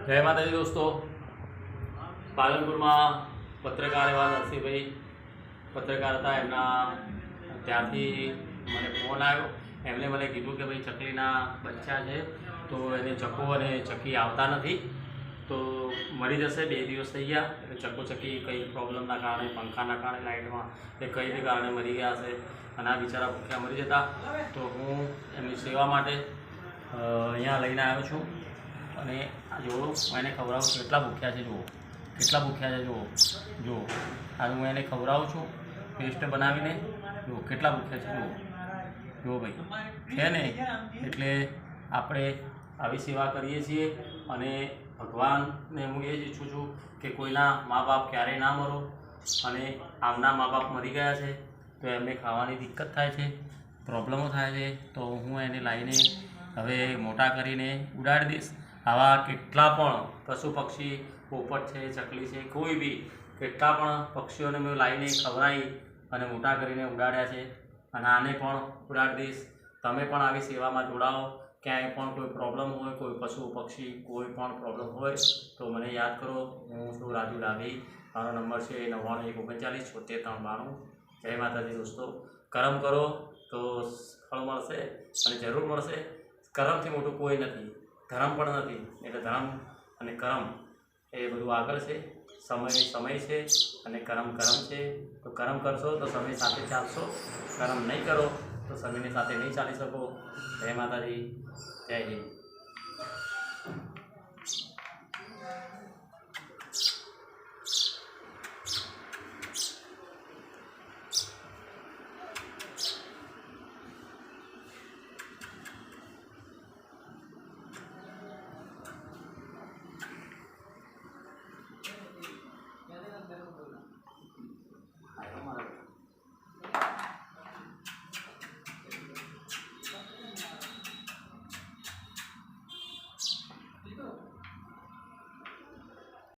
જય માતાજી દોસ્તો, પાલનપુરમાં પત્રકાર એવા નરસિંહભાઈ પત્રકાર હતા. એમના ત્યાંથી મને ફોન આવ્યો. એમણે મને કીધું કે ભાઈ ચકલીના બચ્ચા છે તો એને ચકો અને ચકી આવતા નથી, તો મરી જશે. 2 દિવસ થઈ ગયા એટલે ચકો ચકી કંઈ પ્રોબ્લેમના કારણે, પંખાના કારણે, લાઇટમાં કે કંઈ બી કારણે મરી ગયા છે અને આ બિચારા ભૂખ્યા મરી જતા. તો હું એમની સેવા માટે અહીંયા લઈને આવ્યો છું. અને આ જુઓ, હું એને ખવડાવું છું. કેટલા ભૂખ્યા છે જુઓ, કેટલા ભૂખ્યા છે જુઓ. જુઓ આ હું એને ખવડાવું છું પેસ્ટ બનાવીને. જુઓ કેટલા ભૂખ્યા છે જુઓ. જુઓ ભાઈ છે ને, એટલે આપણે આવી સેવા કરીએ છીએ. અને ભગવાનને હું એ જ ઈચ્છું છું કે કોઈના મા બાપ ક્યારેય ના મરો. અને આમના મા બાપ મરી ગયા છે તો એમને ખાવાની દિક્કત થાય છે, પ્રોબ્લેમો થાય છે. તો હું એને લાવીને હવે મોટા કરીને ઉડાડી દઈશ. આવા કેટલા પણ પશુ પક્ષી, પોપટ છે, ચકલી છે, કોઈ બી કેટલા પણ પક્ષીઓને મેં લાવીને ખવડાવી અને મોટા કરીને ઉડાડ્યા છે. અને આને પણ ઉડાડી દઈશ. તમે પણ આવી સેવામાં જોડાઓ. ક્યાંય પણ કોઈ પ્રોબ્લેમ હોય, કોઈ પશુ પક્ષી કોઈ પણ પ્રોબ્લેમ હોય તો મને યાદ કરો. હું છું રાજુ ડાભી. મારો નંબર છે 99 139 76 392. જય માતાજી દોસ્તો. કરમ કરો તો ફળ મળશે અને જરૂર મળશે. કરમથી મોટું કોઈ નથી, ધર્મ પણ નથી. એટલે ધર્મ અને કર્મ એ બધું આગળ છે. સમય છે અને કર્મ છે. તો કર્મ કરશો તો સમય સાથે ચાલશો, કર્મ નહીં કરો તો સમયની સાથે નહીં ચાલી શકો. જય માતાજી, જય હિન્દ.